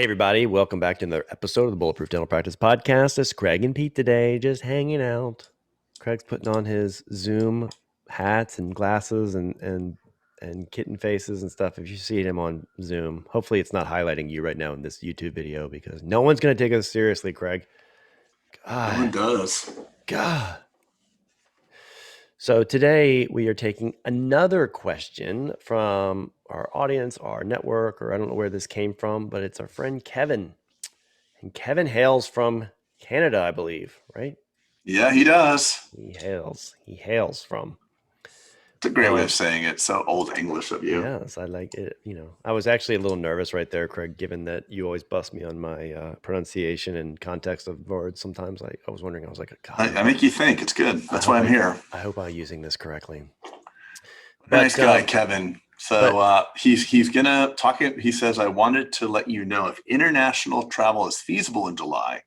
Hey, everybody. Welcome back to another episode of the Bulletproof Dental Practice Podcast. It's Craig and Pete today, just hanging out. Craig's putting on his Zoom hats and glasses and kitten faces and stuff. If you see him on Zoom, hopefully it's not highlighting you right now in this YouTube video because no one's going to take us seriously, Craig. No one does. God. So today we are taking another question from our audience, our network, or I don't know where this came from, but it's our friend Kevin. And Kevin hails from Canada, I believe, right? Yeah, he does. He hails from. It's a great way of saying it. So old English of you. Yes, I like it. I was actually a little nervous right there, Craig, given that you always bust me on my pronunciation and context of words. Sometimes I was wondering, I was like, God, I make you think. It's good. That's why I'm here. I hope I'm using this correctly. Nice guy, Kevin. So he's gonna talk. He says, I wanted to let you know if international travel is feasible in July.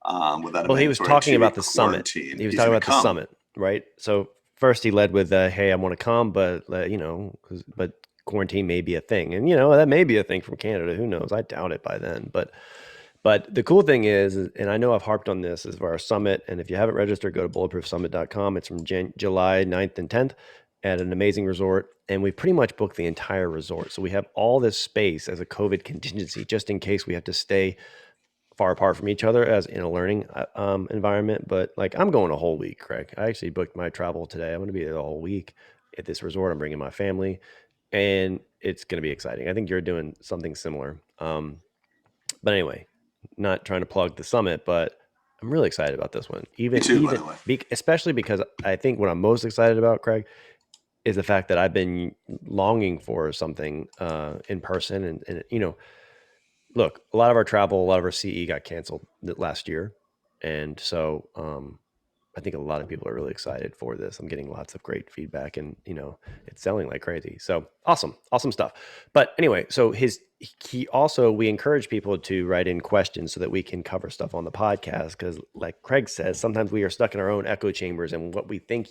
Well, he was talking about the summit. He was talking about the summit, right? So first he led with, hey, I want to come, but but quarantine may be a thing. And, that may be a thing from Canada. Who knows? I doubt it by then. But the cool thing is, and I know I've harped on this, is for our summit. And if you haven't registered, go to bulletproofsummit.com. It's from July 9th and 10th at an amazing resort. And we pretty much booked the entire resort. So we have all this space as a COVID contingency, just in case we have to stay far apart from each other as in a learning environment. But like, I'm going a whole week, Craig. I actually booked my travel today. I'm going to be there the whole week at this resort. I'm bringing my family and it's going to be exciting. I think you're doing something similar. But anyway, not trying to plug the summit, but I'm really excited about this one. Especially because I think what I'm most excited about, Craig, is the fact that I've been longing for something in person. And look, a lot of our travel, a lot of our CE got canceled last year. And so I think a lot of people are really excited for this. I'm getting lots of great feedback and, it's selling like crazy. So awesome stuff. But anyway, so we encourage people to write in questions so that we can cover stuff on the podcast. Cause like Craig says, sometimes we are stuck in our own echo chambers and what we think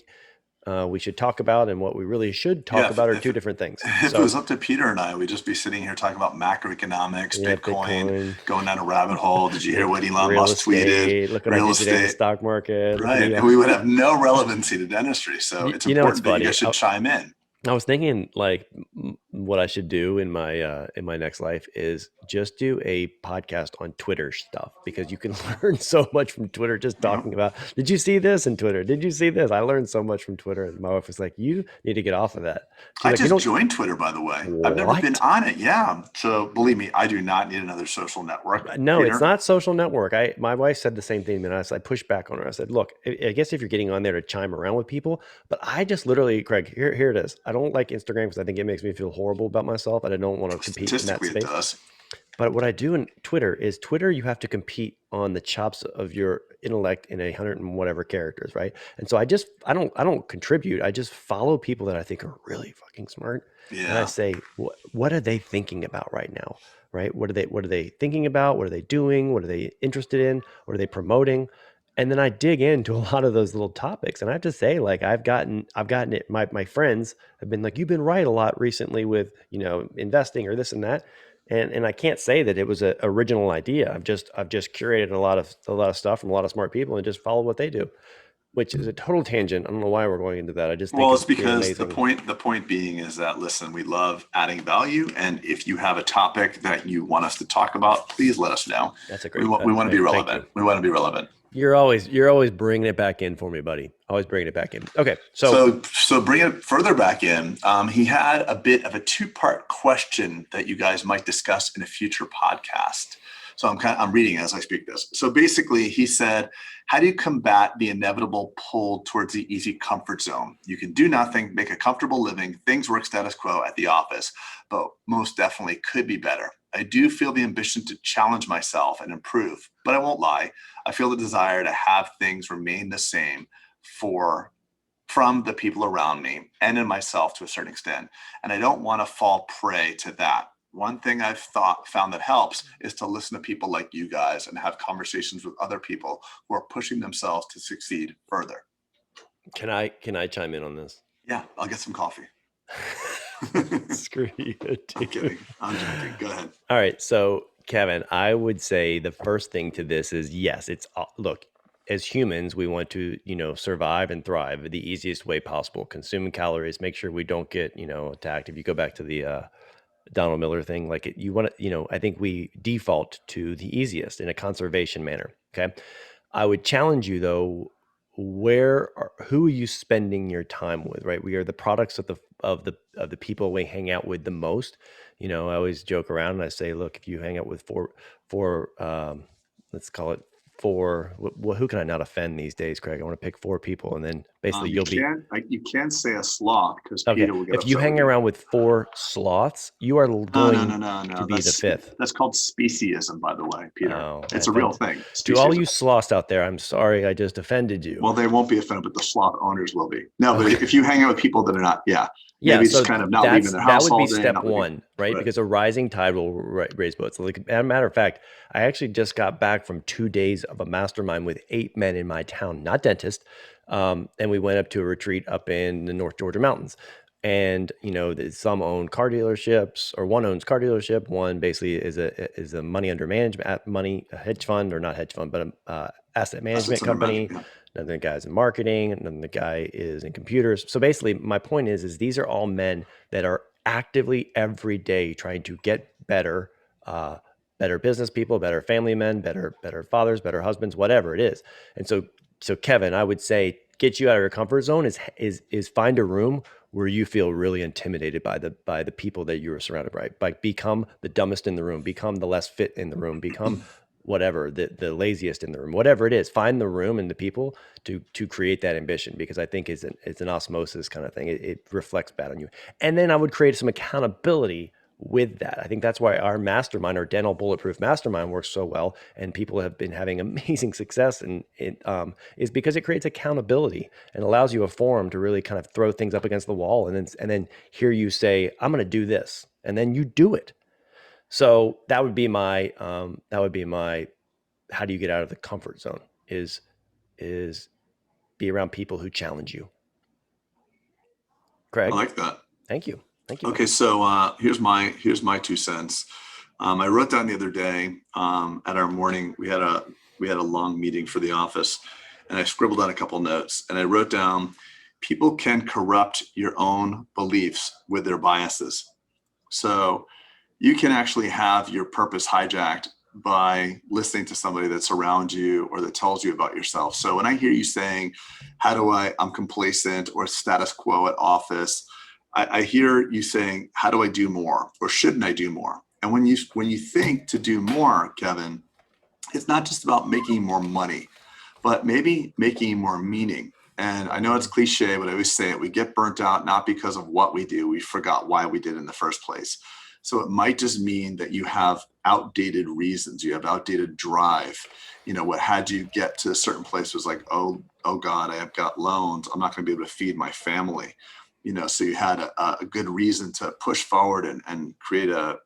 we should talk about and what we really should talk about are two different things. If it was up to Peter and I, we'd just be sitting here talking about macroeconomics, Bitcoin, going down a rabbit hole. Did you hear what Elon Musk tweeted? Real estate, the stock market. Right. And we would have no relevancy to dentistry. So it's important that you guys should chime in. I was thinking like what I should do in my next life is just do a podcast on Twitter stuff because you can learn so much from Twitter just talking about, did you see this in Twitter? Did you see this? I learned so much from Twitter. And my wife was like, you need to get off of that. I just joined Twitter, by the way. What? I've never been on it. Yeah. So believe me, I do not need another social network. No, Peter. It's not social network. My wife said the same thing. And I pushed back on her. I said, look, I guess if you're getting on there to chime around with people, but I just literally, Craig, here it is. I don't like Instagram because I think it makes me feel horrible about myself and I don't want to compete in that space. It does. But what I do in Twitter, you have to compete on the chops of your intellect in 100 and whatever characters, right? And so I don't contribute. I just follow people that I think are really fucking smart. Yeah. And I say, what are they thinking about right now? Right? What are they thinking about? What are they doing? What are they interested in? What are they promoting? And then I dig into a lot of those little topics. And I have to say, like, I've gotten it. My friends have been like, you've been right a lot recently with, investing or this and that. And I can't say that it was an original idea. I've just curated a lot of stuff from a lot of smart people and just follow what they do, which is a total tangent. I don't know why we're going into that. I just think it's because the point being is that, listen, we love adding value. And if you have a topic that you want us to talk about, please let us know. That's a great. We want to be relevant. We want to be relevant. You're always bringing it back in for me, buddy. Always bringing it back in. Okay. So bring it further back in. He had a bit of a 2-part question that you guys might discuss in a future podcast. So I'm reading as I speak this. So basically he said, how do you combat the inevitable pull towards the easy comfort zone? You can do nothing, make a comfortable living, things work status quo at the office, but most definitely could be better. I do feel the ambition to challenge myself and improve, but I won't lie. I feel the desire to have things remain the same from the people around me and in myself to a certain extent. And I don't want to fall prey to that. One thing I've found that helps is to listen to people like you guys and have conversations with other people who are pushing themselves to succeed further. Can I chime in on this? Yeah, I'll get some coffee. Screw you. I'm kidding. I'm joking. Go ahead. All right. So Kevin, I would say the first thing to this is yes, look, as humans, we want to, survive and thrive the easiest way possible, consuming calories, make sure we don't get, attacked. If you go back to the Donald Miller thing, like you want to, I think we default to the easiest in a conservation manner. Okay. I would challenge you though, who are you spending your time with, right? We are the products of the people we hang out with the most. I always joke around and I say, look, if you hang out with four, let's call it four, who can I not offend these days, Craig? I want to pick four people, and then basically you can't say a sloth because okay. Peter will get If you upset hang with around with four sloths, you are No. going to be the fifth. That's called speciesism, by the way, Peter. Oh, it's a real thing. To all you Speciesism. sloths out there, I'm sorry I just offended you. Well, they won't be offended, but the sloth owners will be. No, but if you hang out with people that are not, Yeah, maybe so just kind of not leaving their house that would all be day. step one, right? Because a rising tide will raise boats. Like, as a matter of fact, I actually just got back from 2 days of a mastermind with 8 men in my town, not dentist, and we went up to a retreat up in the North Georgia mountains. And some own car dealerships, or one owns car dealership. One basically is a money under management, a hedge fund, or not hedge fund, but a asset management company. Another guy's in marketing, another guy is in computers. So basically, my point is these are all men that are actively every day trying to get better, better business people, better family men, better fathers, better husbands, whatever it is. And so Kevin, I would say get you out of your comfort zone is find a room where you feel really intimidated by the people that you are surrounded by. Like, become the dumbest in the room, become the less fit in the room, become whatever, the laziest in the room, whatever it is. Find the room and the people to create that ambition, because I think it's an osmosis kind of thing. It reflects bad on you. And then I would create some accountability with that. I think that's why our mastermind, our dental bulletproof mastermind, works so well, and people have been having amazing success. And it is because it creates accountability and allows you a forum to really kind of throw things up against the wall, and then hear you say, "I'm going to do this," and then you do it. So that would be my how do you get out of the comfort zone is be around people who challenge you. Craig, I like that. Thank you. Okay, so here's my 2 cents. I wrote down the other day at our morning, we had a long meeting for the office, and I scribbled down a couple notes, and I wrote down, people can corrupt your own beliefs with their biases. So you can actually have your purpose hijacked by listening to somebody that's around you or that tells you about yourself. So when I hear you saying, I'm complacent, or status quo at office, I hear you saying, how do I do more, or shouldn't I do more? And when you think to do more, Kevin, it's not just about making more money, but maybe making more meaning. And I know it's cliche, but I always say it, we get burnt out not because of what we do, we forgot why we did in the first place. So it might just mean that you have outdated reasons, you have outdated drive. What had you get to a certain place was like, oh God, I have got loans, I'm not going to be able to feed my family. So you had a good reason to push forward and create a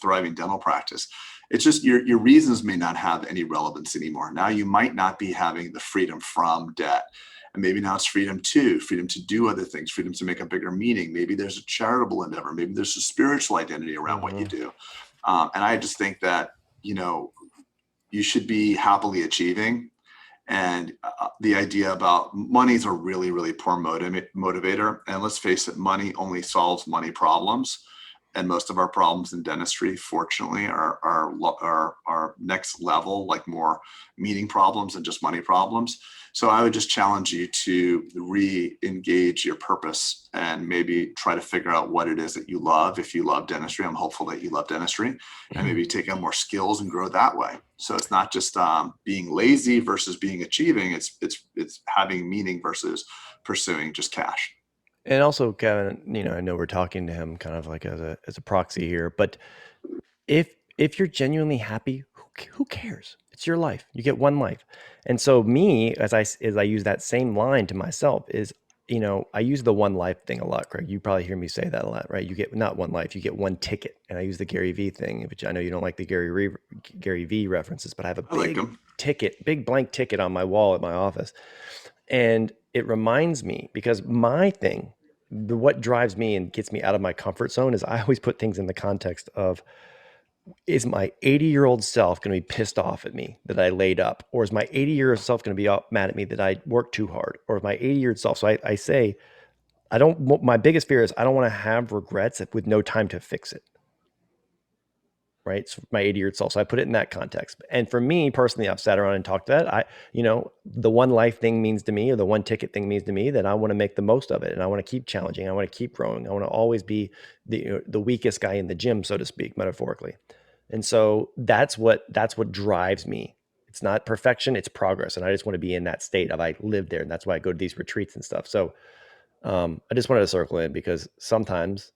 thriving dental practice. It's just your reasons may not have any relevance anymore. Now you might not be having the freedom from debt. And maybe now it's freedom to do other things, freedom to make a bigger meaning. Maybe there's a charitable endeavor. Maybe there's a spiritual identity around what you do. And I just think that, you should be happily achieving. And the idea about money is a really, really poor motivator. And let's face it, money only solves money problems. And most of our problems in dentistry, fortunately, are next level, like more meaning problems than just money problems. So I would just challenge you to re-engage your purpose and maybe try to figure out what it is that you love. If you love dentistry, I'm hopeful that you love dentistry, and maybe take on more skills and grow that way. So it's not just being lazy versus being achieving. It's having meaning versus pursuing just cash. And also, Kevin, I know we're talking to him kind of like as a proxy here, but if you're genuinely happy, who cares? It's your life. You get one life. And so me, as I use that same line to myself, is, I use the one life thing a lot, Craig. You probably hear me say that a lot, right? You get not one life, you get one ticket. And I use the Gary V thing, which I know you don't like the Gary V references, but I have a big blank ticket on my wall at my office. And it reminds me, because my thing, what drives me and gets me out of my comfort zone, is I always put things in the context of is my 80-year-old self going to be pissed off at me that I laid up? Or is my 80-year-old self going to be mad at me that I worked too hard? Or is my 80-year-old self? So I say, my biggest fear is I don't want to have regrets with no time to fix it. Right. So my 80-year-old self. So I put it in that context. And for me personally, I've sat around and talked to that. The one life thing means to me, or the one ticket thing means to me, that I want to make the most of it. And I want to keep challenging. I want to keep growing. I want to always be the weakest guy in the gym, so to speak, metaphorically. And so that's what drives me. It's not perfection, it's progress. And I just want to be in that state of, I live there. And that's why I go to these retreats and stuff. So I just wanted to circle in, because sometimes,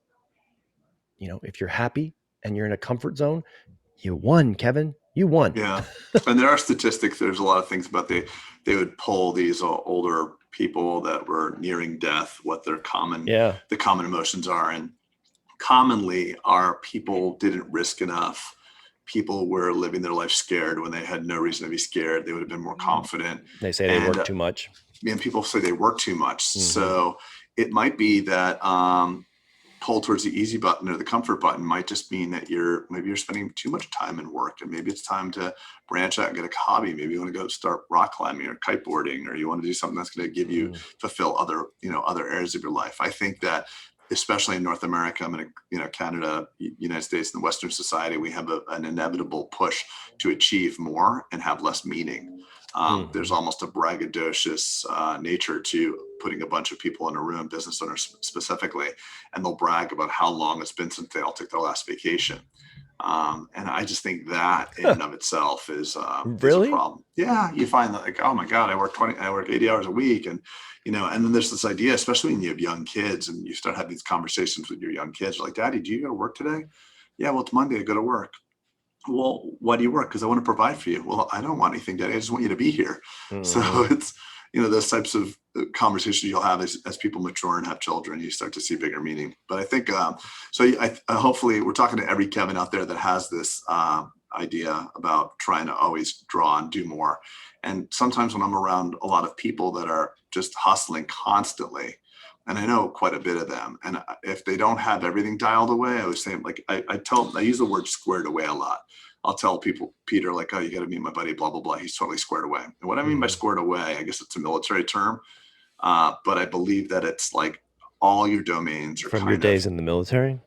if you're happy and you're in a comfort zone, you won, Kevin. You won. Yeah. And there are statistics. There's a lot of things about they would poll these older people that were nearing death, what their the common emotions are. And commonly our people didn't risk enough. People were living their life scared when they had no reason to be scared. They would have been more confident. They say they work too much. And people say they work too much. Mm-hmm. So it might be that pull towards the easy button or the comfort button might just mean that maybe you're spending too much time in work, and maybe it's time to branch out and get a hobby. Maybe you want to go start rock climbing or kiteboarding, or you want to do something that's going to give you fulfill other areas of your life. I think that especially in North America, Canada, United States, and Western society, we have an inevitable push to achieve more and have less meaning. There's almost a braggadocious nature to putting a bunch of people in a room, business owners specifically, and they'll brag about how long it's been since they all took their last vacation. And I just think that in and of itself is really a problem. Yeah, you find that, like, oh my God, I work 80 hours a week, and and then there's this idea, especially when you have young kids and you start having these conversations with your young kids, you're like, Daddy, do you go to work today? Yeah, well, it's Monday, I go to work. Well, why do you work? Because I want to provide for you. Well, I don't want anything, Daddy. I just want you to be here. Mm-hmm. So it's, those types of conversations you'll have as people mature and have children, you start to see bigger meaning. But I think, hopefully we're talking to every Kevin out there that has this idea about trying to always draw and do more. And sometimes when I'm around a lot of people that are just hustling constantly, and I know quite a bit of them, and if they don't have everything dialed away, I was saying, like, I use the word squared away a lot. I'll tell people, Peter, like, oh, you got to meet my buddy, blah, blah, blah. He's totally squared away. And what I mean by squared away, I guess it's a military term, but I believe that it's like all your domains are from your days in the military.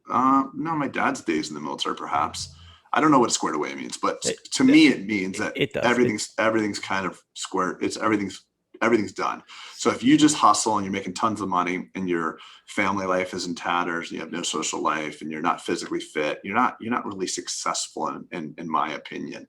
No, my dad's days in the military, perhaps. I don't know what squared away means, but to me, it means that everything's kind of squared. Everything's done. So if you just hustle and you're making tons of money and your family life is in tatters, you have no social life, and you're not physically fit, you're not really successful in my opinion.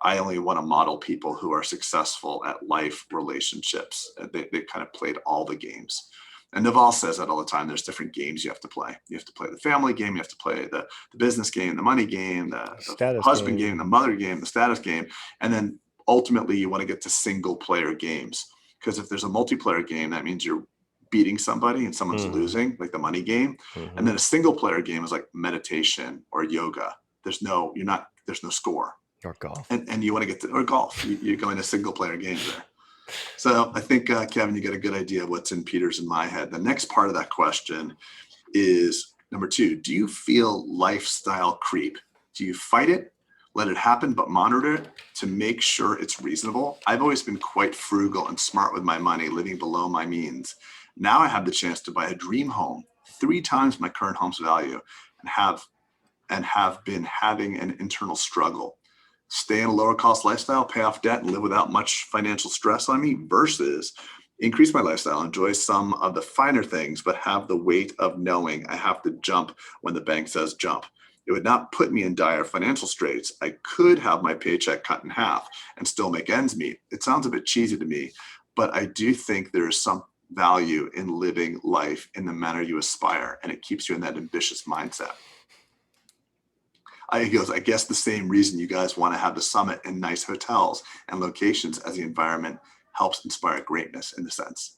I only want to model people who are successful at life relationships. They kind of played all the games. And Naval says that all the time. There's different games you have to play. You have to play the family game. You have to play the business game, the money game, the husband game, the mother game, the status game. And then ultimately you want to get to single player games. Because if there's a multiplayer game, that means you're beating somebody and someone's losing, like the money game. Mm-hmm. And then a single player game is like meditation or yoga. There's no score. Or golf. And you want to get or golf. You're going to single player games there. So I think, Kevin, you get a good idea of what's in Peter's and my head. The next part of that question is number 2. Do you feel lifestyle creep? Do you fight it, let it happen, but monitor it to make sure it's reasonable? I've always been quite frugal and smart with my money, living below my means. Now I have the chance to buy a dream home, 3 times my current home's value, and have been having an internal struggle. Stay in a lower cost lifestyle, pay off debt, and live without much financial stress on me, versus increase my lifestyle, enjoy some of the finer things, but have the weight of knowing I have to jump when the bank says jump. It would not put me in dire financial straits. I could have my paycheck cut in half and still make ends meet. It sounds a bit cheesy to me, but I do think there is some value in living life in the manner you aspire, and it keeps you in that ambitious mindset. I guess the same reason you guys want to have the summit in nice hotels and locations, as the environment helps inspire greatness in a sense.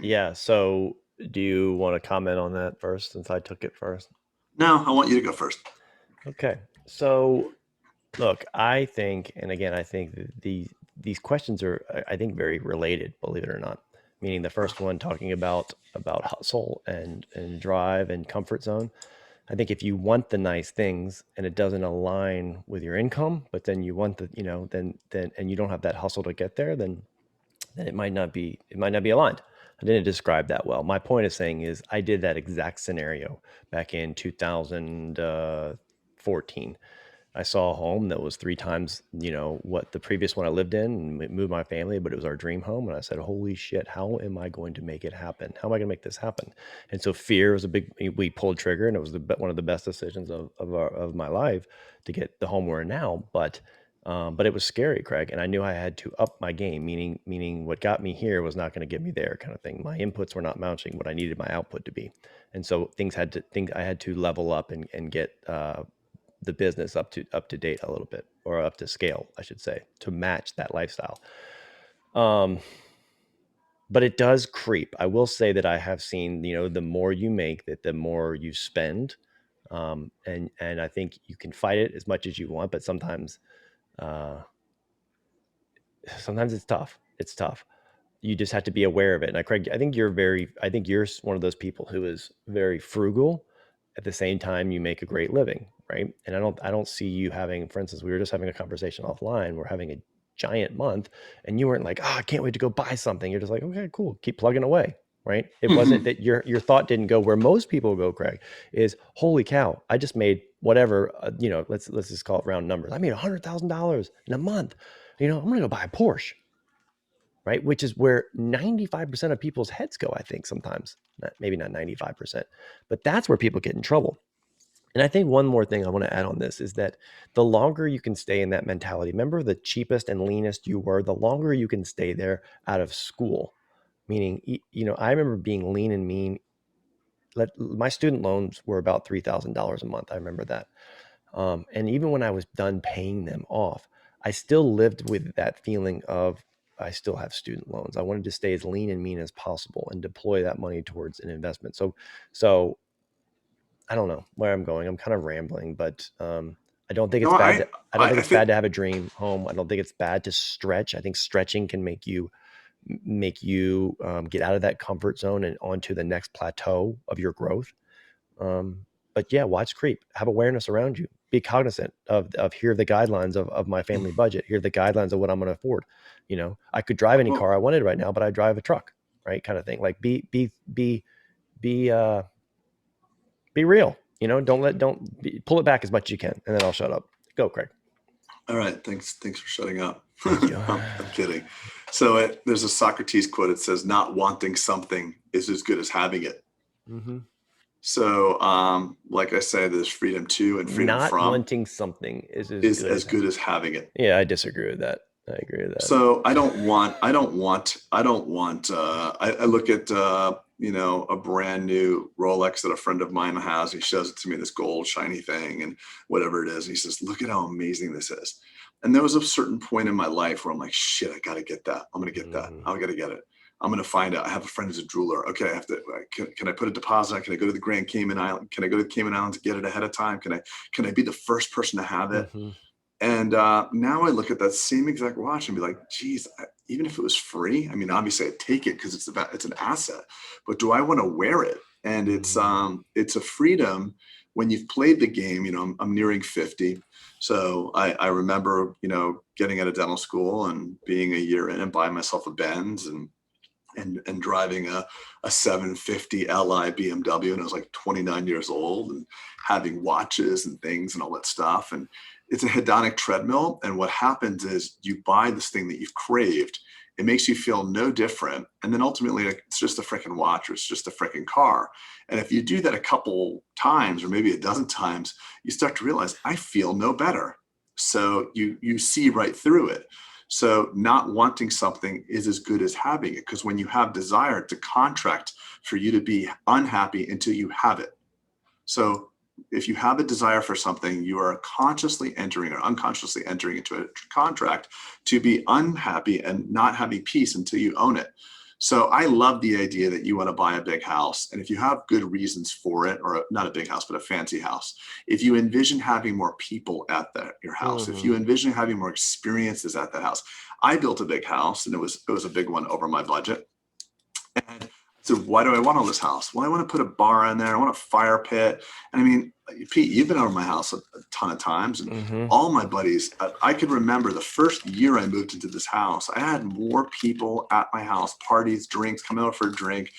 Yeah. So do you want to comment on that first, since I took it first? No, I want you to go first. Okay. So look, I think these questions are, I think, very related, believe it or not. Meaning the first one talking about hustle and drive and comfort zone. I think if you want the nice things and it doesn't align with your income, but then you want the, then and you don't have that hustle to get there, then it might not be aligned. I didn't describe that well. My point of saying is I did that exact scenario back in 2014. I saw a home that was 3 times, what the previous one I lived in, and moved my family, but it was our dream home. And I said, holy shit, how am I going to make it happen? How am I going to make this happen? And so fear was we pulled trigger, and it was one of the best decisions of my life to get the home we're in now. But it was scary, Craig. And I knew I had to up my game, meaning what got me here was not going to get me there, kind of thing. My inputs were not matching what I needed my output to be. And so I had to level up and get, the business up to date a little bit, or up to scale, I should say, to match that lifestyle. But it does creep. I will say that I have seen, the more you make, that the more you spend. And I think you can fight it as much as you want, but sometimes it's tough. It's tough. You just have to be aware of it. And Craig, I think you're one of those people who is very frugal. At the same time, you make a great living, right? And I don't see you having, for instance, we were just having a conversation offline. We're having a giant month, and you weren't like, oh, I can't wait to go buy something. You're just like, okay, cool, keep plugging away, right? It wasn't that your thought didn't go where most people go, Craig, is holy cow, I just made whatever, let's just call it round numbers. I made $100,000 in a month. I'm gonna go buy a Porsche, right? Which is where 95% of people's heads go, I think sometimes. Maybe not 95%, but that's where people get in trouble. And I think one more thing I want to add on this is that the longer you can stay in that mentality, remember the cheapest and leanest you were, the longer you can stay there out of school. Meaning, I remember being lean and mean. My student loans were about $3,000 a month. I remember that. And even when I was done paying them off, I still lived with that feeling of, I still have student loans. I wanted to stay as lean and mean as possible and deploy that money towards an investment. So I don't know where I'm going. I'm kind of rambling, but I don't think it's bad. I don't think it's bad to have a dream home. I don't think it's bad to stretch. I think stretching can make you get out of that comfort zone and onto the next plateau of your growth. But yeah, watch creep, have awareness around you, be cognizant of here are the guidelines of my family budget. Here are the guidelines of what I'm going to afford. I could drive any car I wanted right now, but I drive a truck, right? Kind of thing. Like be real, pull it back as much as you can, and then I'll shut up. Go, Craig. All right. Thanks for shutting up. Thank you. I'm kidding. So there's a Socrates quote. It says, not wanting something is as good as having it. Mm-hmm. So, like I said, there's freedom to and freedom not from. Not wanting something is as good as having it. Yeah, I disagree with that. I agree with that. So I look at, a brand new Rolex that a friend of mine has. He shows it to me, this gold shiny thing and whatever it is. And he says, look at how amazing this is. And there was a certain point in my life where I'm like, shit, I got to get that. I'm going to get that. I got to get it. I'm going to find out. I have a friend who's a jeweler. Okay, I have to. Can I put a deposit? Can I go to the Grand Cayman Island? Can I go to the Cayman Islands to get it ahead of time? Can I be the first person to have it? Mm-hmm. And now I look at that same exact watch and be like, geez, even if it was free, I mean, obviously I'd take it because it's an asset. But do I want to wear it? And it's a freedom when you've played the game. I'm nearing 50. So I remember, getting out of dental school and being a year in and buying myself a Benz and driving a 750 Li BMW, and I was like 29 years old, and having watches and things and all that stuff. And it's a hedonic treadmill. And what happens is you buy this thing that you've craved. It makes you feel no different. And then ultimately it's just a freaking watch, or it's just a freaking car. And if you do that a couple times, or maybe a dozen times, you start to realize I feel no better. So you see right through it. So not wanting something is as good as having it, because when you have desire, it's a contract for you to be unhappy until you have it. So if you have a desire for something, you are consciously entering or unconsciously entering into a contract to be unhappy and not having peace until you own it. So I love the idea that you want to buy a big house. And if you have good reasons for it, or not a big house, but a fancy house, if you envision having more people at your house, if you envision having more experiences at that house. I built a big house, and it was a big one over my budget. And So why do I want all this house? Well, I want to put a bar in there. I want a fire pit. And I mean, Pete, you've been over my house a ton of times, and all my buddies, I could remember the first year I moved into this house, I had more people at my house, parties, drinks, coming out for a drink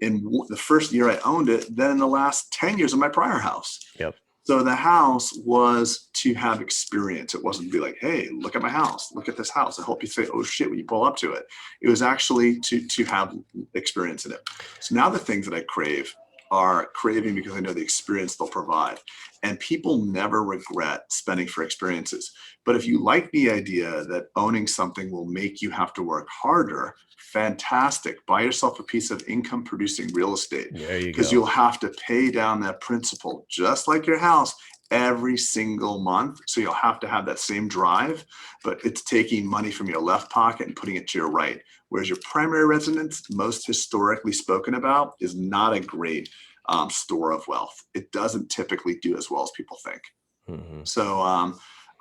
in the first year I owned it than in the last 10 years of my prior house. Yep. So the house was to have experience. It wasn't to be like, hey, look at my house. Look at this house. I hope you say, oh shit, when you pull up to it. It was actually to have experience in it. So now the things that I crave are craving because I know the experience they'll provide. And people never regret spending for experiences. But if you like the idea that owning something will make you have to work harder, fantastic. Buy yourself a piece of income producing real estate, because you'll have to pay down that principal just like your house every single month. So you'll have to have that same drive, but it's taking money from your left pocket and putting it to your right. Whereas your primary residence, most historically spoken about, is not a great store of wealth. It doesn't typically do as well as people think. So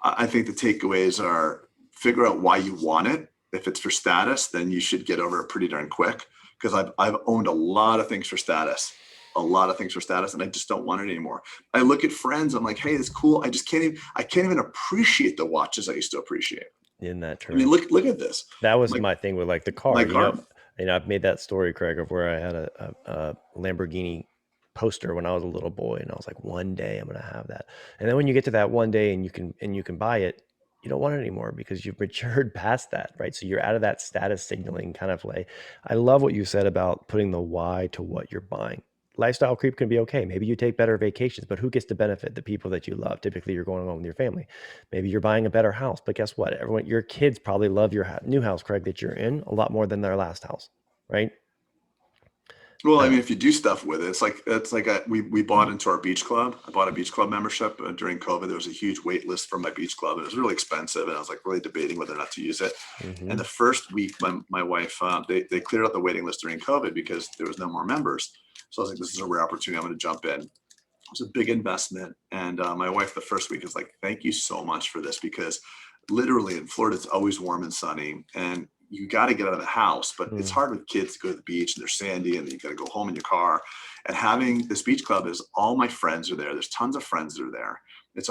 I think the takeaways are figure out why you want it. If it's for status, then you should get over it pretty darn quick, because I've owned a lot of things for status, and I just don't want it anymore. I look at friends, I'm like, hey, it's cool. I can't even appreciate the watches I used to appreciate. In that term. I mean, look at this. That was my thing with like the car. I've made that story, Craig, of where I had a Lamborghini poster when I was a little boy, and I was like, one day I'm going to have that. And then when you get to that one day and you can buy it, you don't want it anymore because you've matured past that, right? So you're out of that status signaling kind of way. I love what you said about putting the why to what you're buying. Lifestyle creep can be okay. Maybe you take better vacations, but who gets to benefit? The people that you love. Typically you're going along with your family. Maybe you're buying a better house, but guess what? Your kids probably love your new house, Craig, that you're in a lot more than their last house, right? Well, I mean, if you do stuff with it, it's like we bought into our beach club. I bought a beach club membership during COVID. There was a huge wait list for my beach club, and it was really expensive. And I was like really debating whether or not to use it. And the first week, my wife, they cleared out the waiting list during COVID because there was no more members. So I was like, this is a rare opportunity. I'm going to jump in. It was a big investment. And my wife, the first week, is like, thank you so much for this, because literally in Florida, it's always warm and sunny. And you got to get out of the house, but it's hard with kids to go to the beach and they're sandy and you got to go home in your car. And having this beach club is all my friends are there. There's tons of friends that are there. It's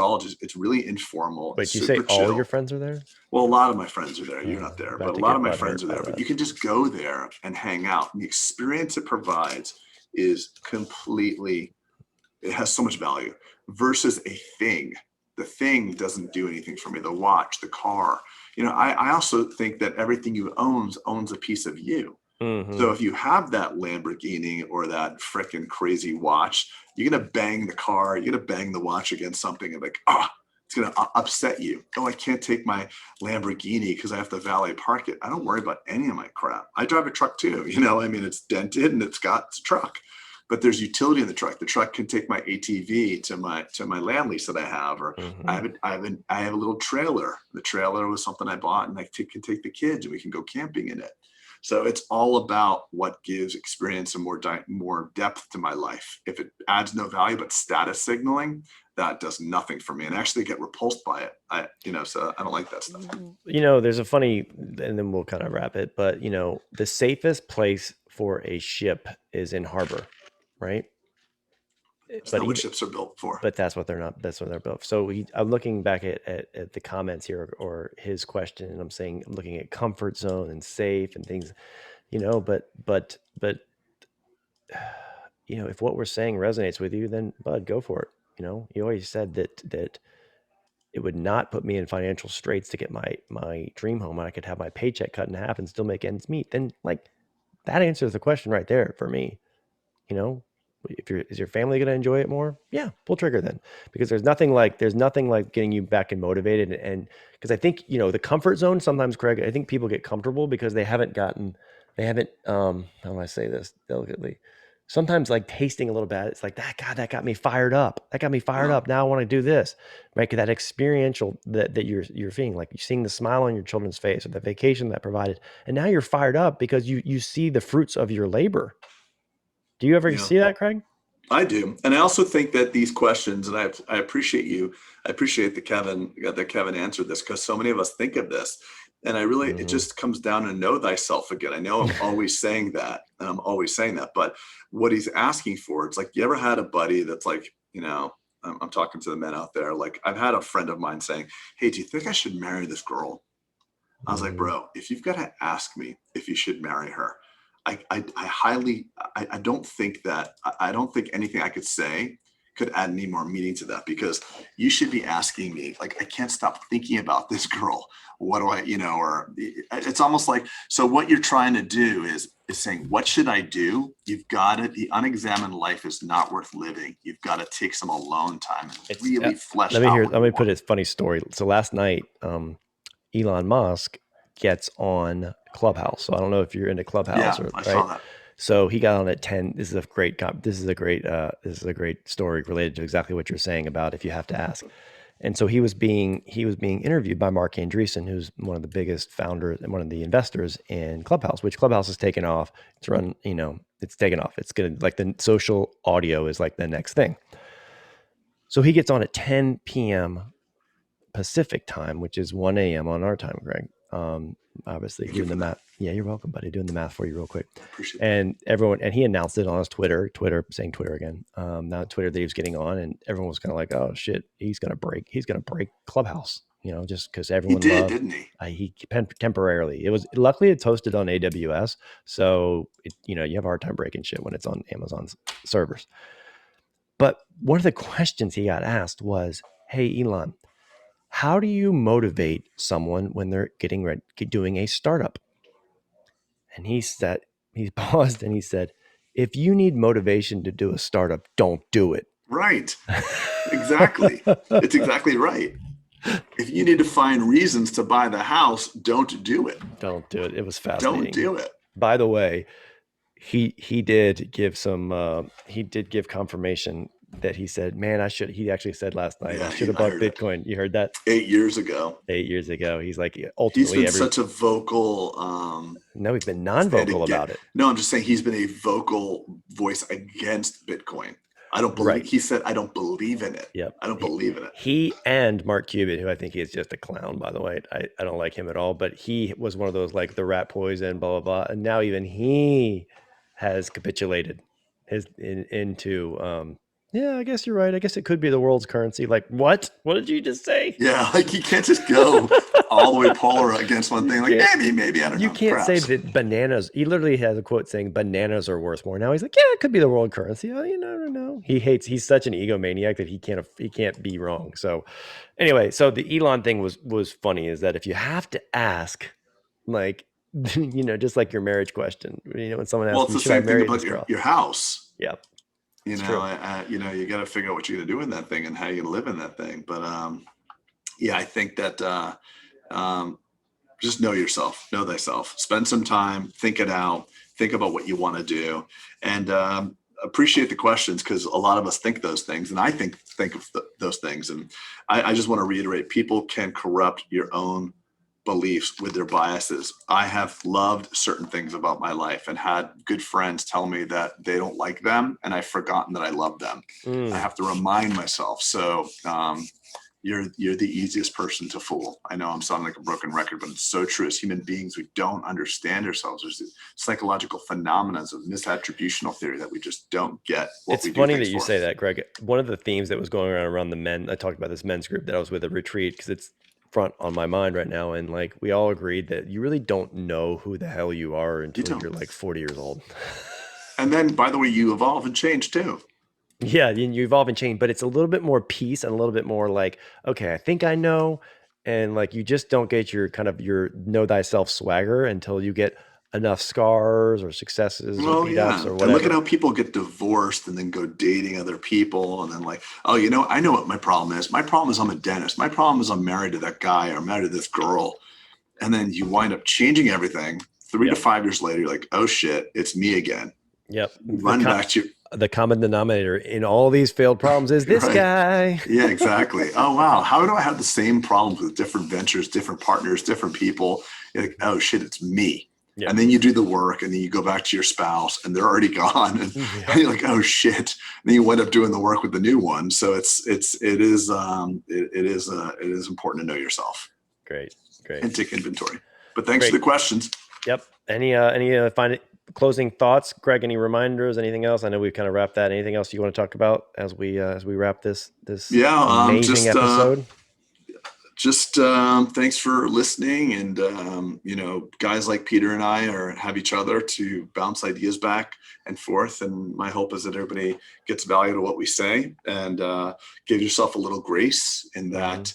really informal. Wait, you say chill. All your friends are there? Well, a lot of my friends are there. You're not there, but a lot of my friends are there. But you can just go there and hang out. And the experience it provides is it has so much value versus a thing. The thing doesn't do anything for me. The watch, the car. I also think that everything you owns a piece of you. So if you have that Lamborghini or that freaking crazy watch, you're going to bang the car, you're going to bang the watch against something and like, it's going to upset you. Oh, I can't take my Lamborghini because I have to valet park it. I don't worry about any of my crap. I drive a truck too. I mean, it's dented and it's a truck. But there's utility in the truck. The truck can take my ATV to my land lease that I have, or I have a little trailer. The trailer was something I bought, and I can take the kids, and we can go camping in it. So it's all about what gives experience and more depth to my life. If it adds no value but status signaling, that does nothing for me, and I actually get repulsed by it. So I don't like that stuff. There's a funny, and then we'll kind of wrap it. But the safest place for a ship is in harbor. Right. But what ships are built for. But that's what they're not. That's what they're built for. So I'm looking back at the comments here or his question, and I'm looking at comfort zone and safe and things, but if what we're saying resonates with you, then bud, go for it. You always said that it would not put me in financial straits to get my dream home, and I could have my paycheck cut in half and still make ends meet. Then that answers the question right there for me. Is your family going to enjoy it more? Yeah, pull trigger then, because there's nothing like getting you back and motivated. And because I think, the comfort zone sometimes, Craig, I think people get comfortable because they haven't, how do I say this delicately? Sometimes tasting a little bit, it's like that got me fired up. That got me fired up. Now I want to do this, right? That experiential that you're feeling, like you're seeing the smile on your children's face or the vacation that provided. And now you're fired up because you see the fruits of your labor. Do you ever see that, Craig? I do. And I also think that these questions, and I appreciate that Kevin answered this, because so many of us think of this. And it just comes down to know thyself again. I know I'm always saying that, and I'm always saying that, but what he's asking for, it's like, you ever had a buddy that's like, I'm talking to the men out there. Like, I've had a friend of mine saying, "Hey, do you think I should marry this girl?" I was like, "Bro, if you've got to ask me if you should marry her, I don't think anything I could say could add any more meaning to that, because you should be asking me, like, I can't stop thinking about this girl. What do I, or it's almost like, so what you're trying to do is saying, what should I do? You've got to, the unexamined life is not worth living. You've got to take some alone time and really flesh out. Let me put a funny story. So last night, Elon Musk gets on Clubhouse. So I don't know if you're into Clubhouse I saw that. So he got on at 10. This is a great story related to exactly what you're saying about if you have to ask. And so he was being interviewed by Mark Andreessen, who's one of the biggest founders and one of the investors in Clubhouse, which Clubhouse has taken off. It's run, it's taken off. It's gonna, like, the social audio is like the next thing. So he gets on at 10 p.m. Pacific time, which is 1 a.m. on our time, Greg. Obviously doing the math. Yeah, you're welcome, buddy. Doing the math for you real quick. Appreciate and that. And he announced it on his Twitter saying Twitter again. Now Twitter that he was getting on, and everyone was kind of like, "Oh shit, he's gonna break Clubhouse." Just because everyone didn't he? He temporarily. Luckily it's hosted on AWS, so you have a hard time breaking shit when it's on Amazon's servers. But one of the questions he got asked was, "Hey, Elon, how do you motivate someone when they're getting ready, doing a startup?" And he paused and he said, "If you need motivation to do a startup, don't do it." Right. Exactly. It's exactly right. If you need to find reasons to buy the house, don't do it. Don't do it. It was fascinating. Don't do it. By the way, he did give confirmation that he said, "Man, he actually said last night, I should have bought Bitcoin." You heard that? 8 years ago. He's like, ultimately, he's been such a vocal. No, he's been non-vocal about it. No, I'm just saying he's been a vocal voice against Bitcoin. I don't believe. Right. He said, "I don't believe in it." Yep. I don't believe in it. He and Mark Cuban, who I think is just a clown, by the way. I don't like him at all, but he was one of those, like, the rat poison, blah, blah, blah. And now even he has capitulated into yeah, I guess you're right. I guess it could be the world's currency. Like, what? What did you just say? Yeah, like, you can't just go all the way polar against one thing. Like, maybe, I don't know. You can't say that bananas. He literally has a quote saying bananas are worth more. Now he's like, yeah, it could be the world currency. Oh, you never know. He's such an egomaniac that he can't be wrong. So anyway, so the Elon thing was funny, is that if you have to ask, like, just like your marriage question, when someone asks, it's the same thing about your house. Yeah. You got to figure out what you're going to do in that thing and how you're going to live in that thing. But I think that just know yourself, know thyself, spend some time, think it out, think about what you want to do, and appreciate the questions, because a lot of us think those things, and I think of those things. And I just want to reiterate, people can corrupt your own beliefs with their biases. I have loved certain things about my life and had good friends tell me that they don't like them, and I've forgotten that I love them. I have to remind myself. So you're the easiest person to fool. I know I'm sounding like a broken record, but it's so true. As human beings, we don't understand ourselves. There's these psychological phenomena of misattributional theory that we just don't get. It's funny that you say that, Greg. One of the themes that was going around the men, I talked about this men's group that I was with at retreat, because it's front on my mind right now, and like, we all agreed that you really don't know who the hell you are until you're like 40 years old. And then, by the way, you evolve and change too. Yeah, you evolve and change, but it's a little bit more peace and a little bit more like, okay, I think I know, and like, you just don't get your know thyself swagger until you get enough scars or successes or beat-ups or whatever. And look at how people get divorced and then go dating other people, and then like, oh, I know what my problem is. My problem is I'm a dentist. My problem is I'm married to that guy or married to this girl. And then you wind up changing everything. 3 to 5 years later, you're like, oh shit, it's me again. Yep. Run back to the common denominator in all these failed problems is this guy. Yeah, exactly. Oh, wow. How do I have the same problems with different ventures, different partners, different people? You're like, oh shit, it's me. Yeah. And then you do the work, and then you go back to your spouse, and they're already gone, and you're like, oh shit. And then you wind up doing the work with the new one. So it is important to know yourself. Great. And take inventory. But thanks for the questions. Yep. Any closing thoughts, Greg? Any reminders? Anything else? I know we've kind of wrapped that. Anything else you want to talk about as we wrap this amazing episode? Thanks for listening, and guys like Peter and I have each other to bounce ideas back and forth. And my hope is that everybody gets value to what we say, and give yourself a little grace in that.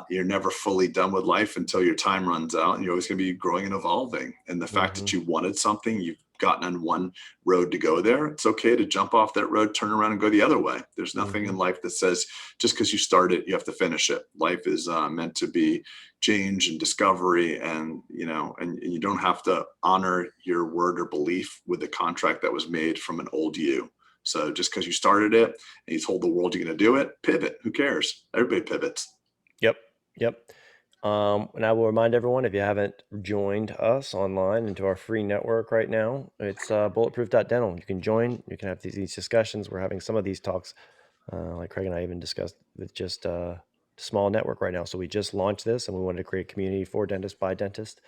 You're never fully done with life until your time runs out, and you're always going to be growing and evolving. And the fact that you wanted something, you've gotten on one road to go there. It's okay to jump off that road, turn around, and go the other way. There's nothing in life that says just because you start it, you have to finish it. Life is meant to be change and discovery, and you don't have to honor your word or belief with the contract that was made from an old you. So just because you started it and you told the world you're going to do it, pivot. Who cares? Everybody pivots. Yep. And I will remind everyone, if you haven't joined us online into our free network right now, it's bulletproof.dental. You can join. You can have these discussions. We're having some of these talks, like Craig and I even discussed, with just a small network right now. So we just launched this, and we wanted to create a community for dentists by dentists,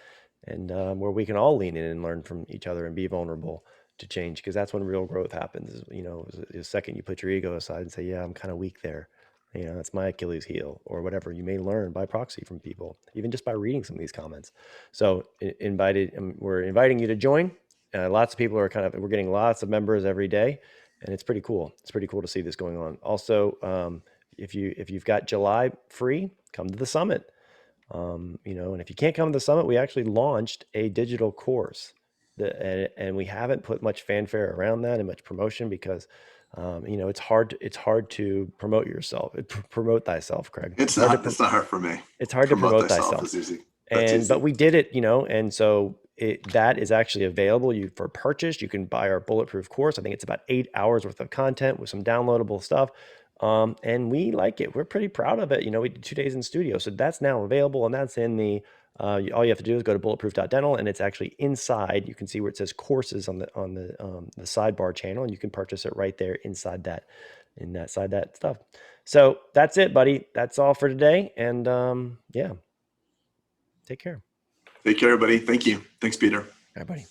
and where we can all lean in and learn from each other and be vulnerable to change, because that's when real growth happens. The second you put your ego aside and say, yeah, I'm kind of weak there. That's my Achilles heel, or whatever you may learn by proxy from people, even just by reading some of these comments. So we're inviting you to join. Lots of people we're getting lots of members every day, and it's pretty cool. It's pretty cool to see this going on. Also, if you've got July free, come to the summit. And if you can't come to the summit, we actually launched a digital course and we haven't put much fanfare around that and much promotion, because it's hard to promote yourself, promote thyself, Craig. It's not hard for me. It's hard to promote thyself. Is easy. But we did it, and so that is actually available for purchase. You can buy our Bulletproof course. I think it's about 8 hours worth of content with some downloadable stuff. And we like it. We're pretty proud of it. We did 2 days in studio. So that's now available, and that's in the, all you have to do is go to bulletproof.dental, and it's actually inside. You can see where it says courses on the sidebar channel, and you can purchase it right there inside that stuff. So that's it, buddy. That's all for today. And take care. Take care, everybody. Thank you. Thanks, Peter. All right, buddy.